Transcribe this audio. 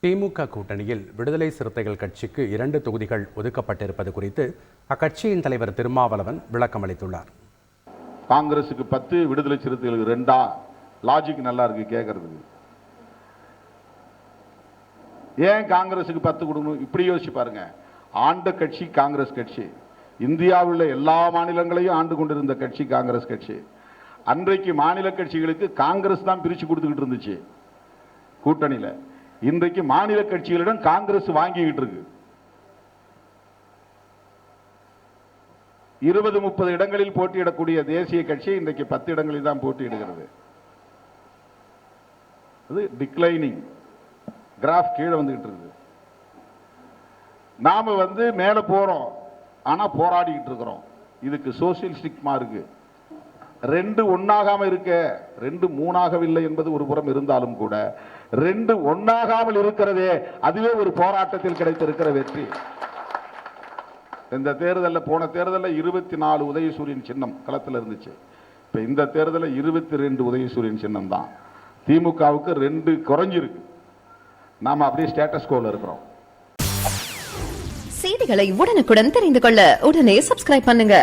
திமுக கூட்டணியில் விடுதலை சிறுத்தைகள் கட்சிக்கு 2 தொகுதிகள் ஒதுக்கப்பட்டிருப்பது குறித்து அக்கட்சியின் தலைவர் திருமாவளவன் விளக்கம் அளித்துள்ளார். காங்கிரசுக்கு 10, விடுதலை சிறுத்தைகளுக்கு 2. லாஜிக் நல்லா இருக்கு கேட்கறதுக்கு. ஏன் காங்கிரசுக்கு 10 கொடுக்கணும்? இப்படி யோசிச்சு பாருங்க. ஆண்ட கட்சி காங்கிரஸ் கட்சி. இந்தியாவில் எல்லா மாநிலங்களையும் ஆண்டு கொண்டிருந்த கட்சி காங்கிரஸ் கட்சி. அன்றைக்கு மாநில கட்சிகளுக்கு காங்கிரஸ் தான் பிரிச்சு கொடுத்துக்கிட்டு இருந்துச்சு கூட்டணியில. இன்றைக்கு மாநில கட்சிகளிடம் காங்கிரஸ் வாங்கிக்கிட்டு இருக்கு. 20-30 இடங்களில் போட்டியிடக்கூடிய தேசிய கட்சி இன்றைக்கு 10 இடங்களில் தான் போட்டியிடுகிறது. அது டிக்ளைனிங் கிராஃப் கீழே வந்துகிட்டு இருக்கு. நாம மேல போறோம், ஆனா போராடிக்கிட்டு இருக்கிறோம். இதுக்கு சோசியல் ஸ்டிக்மா இருக்கு. 2 ஒன்னாகாம இருக்க, 2 3ஆகவில்லை என்பது ஒரு புறம் இருந்தாலும் கூட 2 ஒன்னாகாமல் இருக்கிறதே அதுவே ஒரு போராட்டத்தில் கிடைத்திருக்கிற வெற்றி. இந்த தேர்தலில், போன தேர்தலில் 24 உதயசூரியன் சின்னம் களத்தில் இருந்துச்சு. இப்ப இந்த தேர்தலில் 22 உதயசூரியன் சின்னம் தான். திமுகவுக்கு 2 குறைஞ்சிருக்கு. நாம அப்படியே ஸ்டேட்டஸ் கோல இருக்கிறோம். செய்திகளை உடனுக்குடன் தெரிந்து கொள்ள உடனே சப்ஸ்கிரைப் பண்ணுங்க.